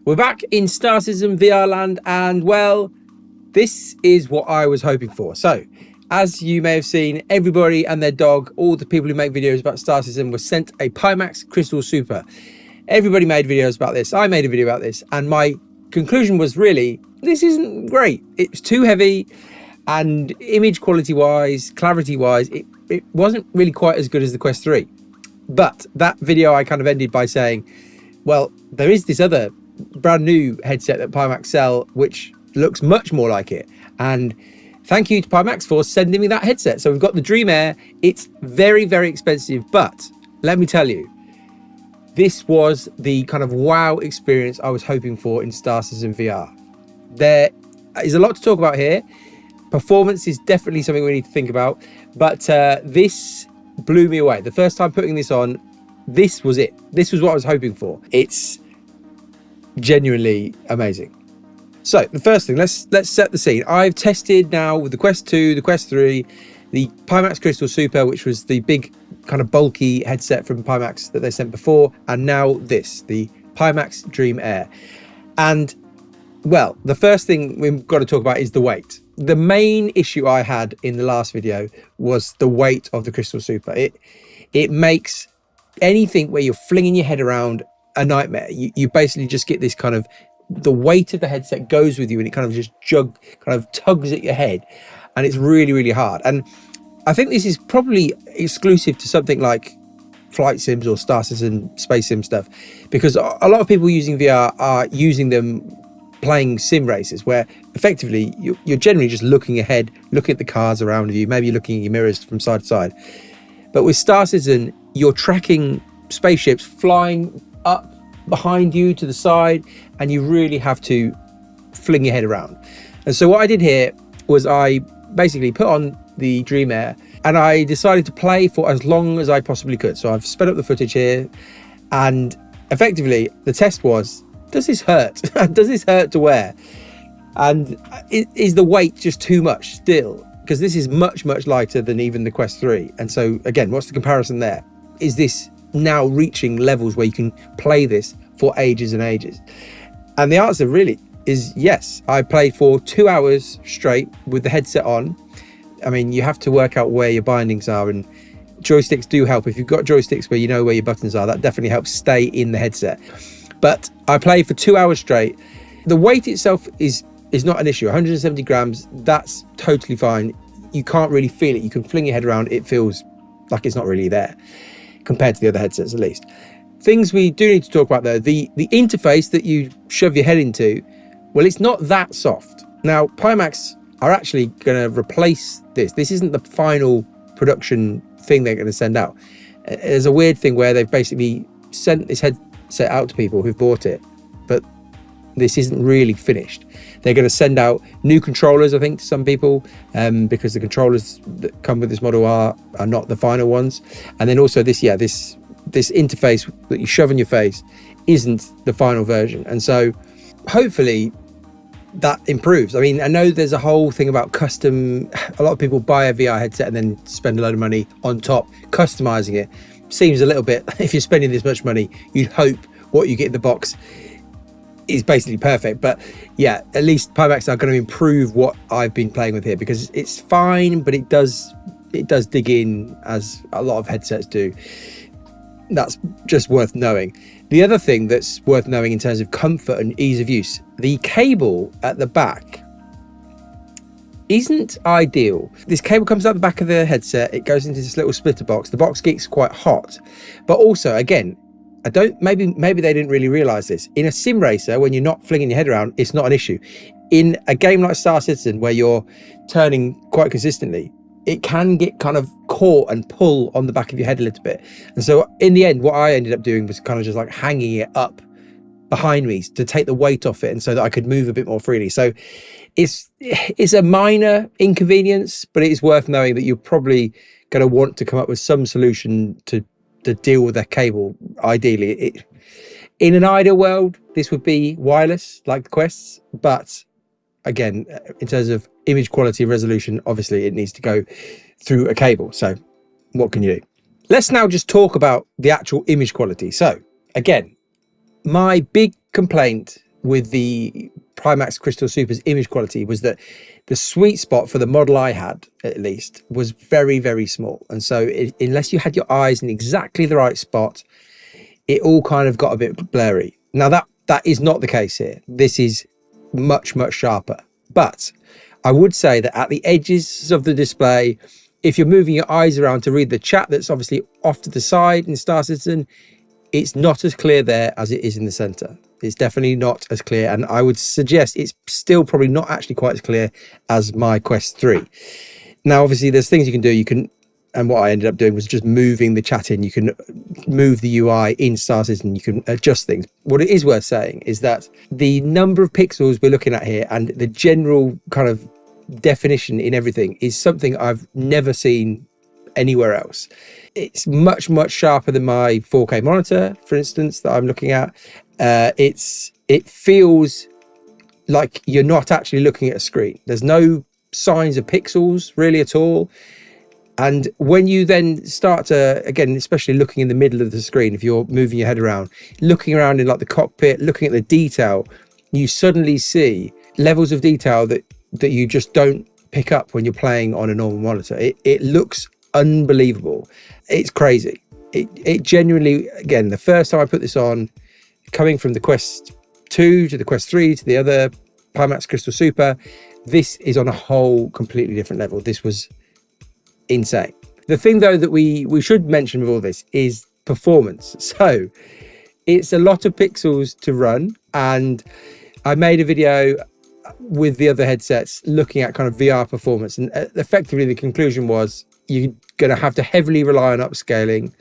We're back in Star Citizen VR land, and well, this is what I was hoping for. So, as you may have seen, everybody and their dog, all the people who make videos about Star Citizen, were sent a Pimax Crystal Super. Everybody made videos about this. I made a video about this, and my conclusion was really, this isn't great. It's too heavy, and image quality wise, clarity wise, it wasn't really quite as good as the Quest 3. But that video I kind of ended by saying, well, there is this other brand new headset that Pimax sell, which looks much more like it. And thank you to Pimax for sending me that headset. So we've got the Dream Air. It's very, very expensive, but let me tell you, this was the kind of wow experience I was hoping for in Star Citizen VR. There is a lot to talk about here. Performance is definitely something we need to think about, but this blew me away. The first time putting this on, this was it. This was what I was hoping for. It's genuinely amazing. So the first thing, let's set the scene. I've tested now with the Quest 2, the Quest 3, the Pimax Crystal Super, which was the big kind of bulky headset from Pimax that they sent before, and now this, the Pimax Dream Air. And well, the first thing we've got to talk about is the weight. The main issue I had in the last video was the weight of the Crystal Super. It makes anything where you're flinging your head around a nightmare. You basically just get this kind of, the weight of the headset goes with you, and it kind of just tugs at your head, and it's really, really hard. And I think this is probably exclusive to something like flight sims or Star Citizen space sim stuff, because a lot of people using VR are using them playing sim races, where effectively you're generally just looking ahead, looking at the cars around you, maybe looking at your mirrors from side to side. But with Star Citizen, you're tracking spaceships flying up behind you to the side, and you really have to fling your head around. And so what I did here was I basically put on the Dream Air, and I decided to play for as long as I possibly could. So I've sped up the footage here, and effectively the test was, does this hurt? Does this hurt to wear? And is the weight just too much still? Because this is much, much lighter than even the Quest 3. And so again, what's the comparison there? Is this now reaching levels where you can play this for ages and ages? And the answer really is yes. I played for 2 hours straight with the headset on. I mean, you have to work out where your bindings are, and joysticks do help. If you've got joysticks where you know where your buttons are, that definitely helps stay in the headset. But I played for 2 hours straight. The weight itself is not an issue. 170 grams, that's totally fine. You can't really feel it. You can fling your head around. It feels like it's not really there compared to the other headsets, at least. Things we do need to talk about though, the interface that you shove your head into, well, it's not that soft. Now, Pimax are actually going to replace this. This isn't the final production thing they're going to send out. There's a weird thing where they've basically sent this headset out to people who've bought it, but this isn't really finished. They're going to send out new controllers, I think, to some people, because the controllers that come with this model are not the final ones. And then also this interface that you shove in your face isn't the final version. And so hopefully that improves. I mean, I know there's a whole thing about custom. A lot of people buy a VR headset and then spend a load of money on top customizing it. Seems a little bit, if you're spending this much money, you'd hope what you get in the box is basically perfect. But yeah, at least Pimax are going to improve what I've been playing with here, because it's fine, but it does dig in, as a lot of headsets do. That's just worth knowing. The other thing that's worth knowing in terms of comfort and ease of use, the cable at the back isn't ideal. This cable comes out the back of the headset, it goes into this little splitter box. The box gets quite hot, but also, again, maybe they didn't really realize this. In a sim racer, when you're not flinging your head around, it's not an issue. In a game like Star Citizen, where you're turning quite consistently, it can get kind of caught and pull on the back of your head a little bit. And so in the end, what I ended up doing was kind of just like hanging it up behind me to take the weight off it, and so that I could move a bit more freely. So it's a minor inconvenience, but it is worth knowing that you're probably going to want to come up with some solution to deal with that cable. Ideally, in an ideal world, this would be wireless like the Quests, but again, in terms of image quality and resolution, obviously it needs to go through a cable. So what can you do? Let's now just talk about the actual image quality. So again, my big complaint with the Pimax Crystal Super's image quality was that the sweet spot for the model I had, at least, was very, very small. And so unless you had your eyes in exactly the right spot, it all kind of got a bit blurry. Now that is not the case here. This is much, much sharper. But I would say that at the edges of the display, if you're moving your eyes around to read the chat that's obviously off to the side in Star Citizen, it's not as clear there as it is in the center. It's definitely not as clear. And I would suggest it's still probably not actually quite as clear as my Quest 3. Now, obviously, there's things you can do. And what I ended up doing was just moving the chat in. You can move the UI in Star Citizen. You can adjust things. What it is worth saying is that the number of pixels we're looking at here and the general kind of definition in everything is something I've never seen anywhere else. It's much, much sharper than my 4K monitor, for instance, that I'm looking at. It feels like you're not actually looking at a screen. There's no signs of pixels really at all. And when you then start to, again, especially looking in the middle of the screen, if you're moving your head around, looking around in like the cockpit, looking at the detail, you suddenly see levels of detail that you just don't pick up when you're playing on a normal monitor. It looks unbelievable. It's crazy. It genuinely, again, the first time I put this on, coming from the Quest 2 to the Quest 3 to the other Pimax Crystal Super, this is on a whole completely different level. This was insane. The thing though that we should mention with all this is performance. So it's a lot of pixels to run, and I made a video with the other headsets looking at kind of VR performance, and effectively the conclusion was you're going to have to heavily rely on upscaling.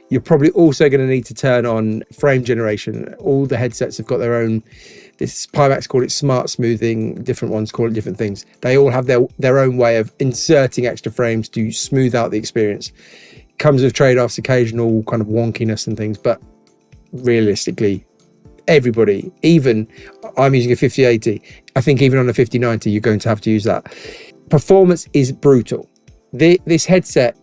You're probably also going to need to turn on frame generation. All the headsets have got their own, this Pimax called it smart smoothing, different ones call it different things. They all have their own way of inserting extra frames to smooth out the experience. Comes with trade-offs, occasional kind of wonkiness and things, but realistically, everybody, even I'm using a 5080, I think even on a 5090, you're going to have to use that. Performance is brutal. This headset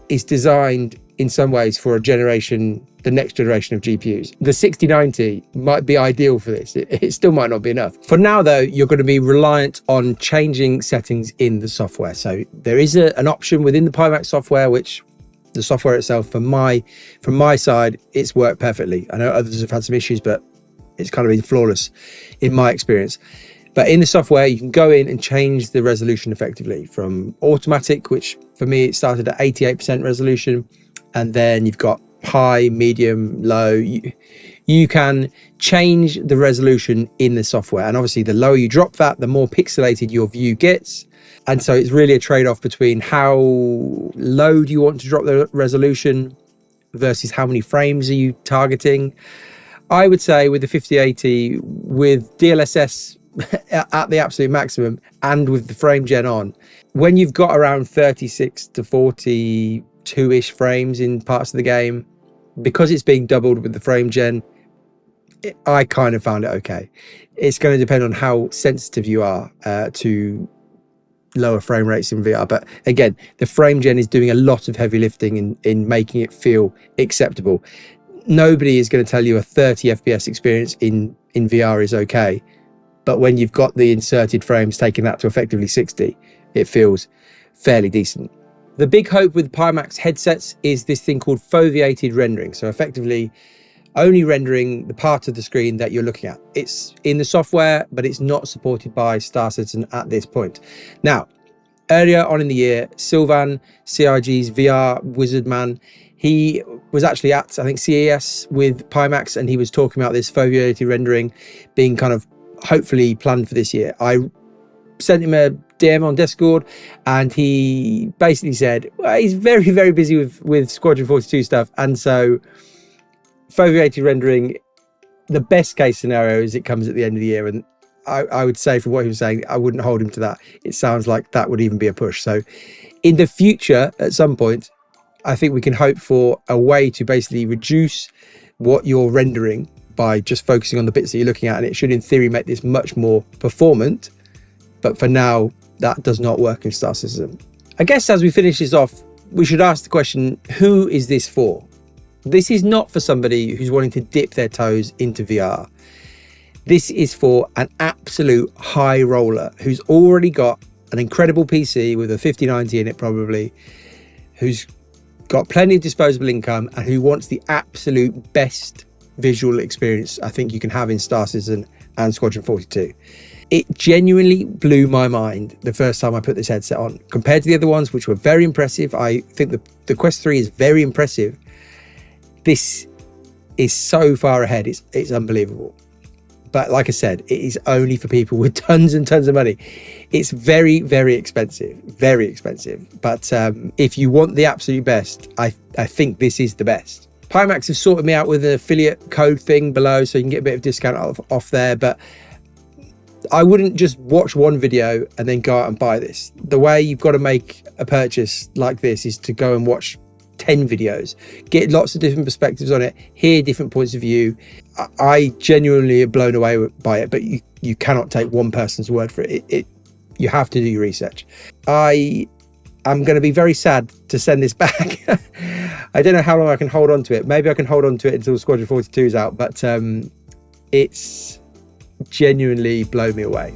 is designed in some ways for the next generation of GPUs. The 6090 might be ideal for this. It still might not be enough. For now though, you're going to be reliant on changing settings in the software. So there is an option within the Pimax software, which the software itself, from my side, it's worked perfectly. I know others have had some issues, but it's kind of been flawless in my experience. But in the software, you can go in and change the resolution effectively from automatic, which for me, it started at 88% resolution. And then you've got high, medium, low. You can change the resolution in the software. And obviously, the lower you drop that, the more pixelated your view gets. And so it's really a trade-off between how low do you want to drop the resolution versus how many frames are you targeting. I would say with the 5080, with DLSS at the absolute maximum and with the frame gen on, when you've got around 36 to 42-ish frames in parts of the game, because it's being doubled with the frame gen, I kind of found it okay. It's going to depend on how sensitive you are to lower frame rates in VR. But again, the frame gen is doing a lot of heavy lifting in making it feel acceptable. Nobody is going to tell you a 30 FPS experience in VR is okay. But when you've got the inserted frames, taking that to effectively 60, it feels fairly decent. The big hope with Pimax headsets is this thing called foveated rendering. So effectively only rendering the part of the screen that you're looking at. It's in the software, but it's not supported by Star Citizen at this point. Now, earlier on in the year, Sylvan, CIG's VR wizard man, he was actually at, I think, CES with Pimax, and he was talking about this foveated rendering being kind of hopefully planned for this year. I sent him a DM on Discord, and he basically said, well, he's very, very busy with Squadron 42 stuff, and so foveated rendering, the best case scenario is it comes at the end of the year. And I would say, from what he was saying, I wouldn't hold him to that. It sounds like that would even be a push. So in the future, at some point, I think we can hope for a way to basically reduce what you're rendering by just focusing on the bits that you're looking at. And it should, in theory, make this much more performant. But for now, that does not work in Star Citizen. I guess as we finish this off, we should ask the question, who is this for? This is not for somebody who's wanting to dip their toes into VR. This is for an absolute high roller who's already got an incredible PC with a 5090 in it probably, who's got plenty of disposable income and who wants the absolute best visual experience I think you can have in Star Citizen and Squadron 42. It genuinely blew my mind the first time I put this headset on. Compared to the other ones, which were very impressive, I think the Quest 3 is very impressive. This is so far ahead, it's unbelievable. But like I said, it is only for people with tons and tons of money. It's very, very expensive, very expensive. But if you want the absolute best, I think this is the best. Pimax have sorted me out with an affiliate code thing below, so you can get a bit of discount off there. But I wouldn't just watch one video and then go out and buy this. The way you've got to make a purchase like this is to go and watch 10 videos, get lots of different perspectives on it, hear different points of view. I genuinely am blown away by it, but you cannot take one person's word for it. You have to do your research. I am going to be very sad to send this back. I don't know how long I can hold on to it. Maybe I can hold on to it until Squadron 42 is out, but it's genuinely blown me away.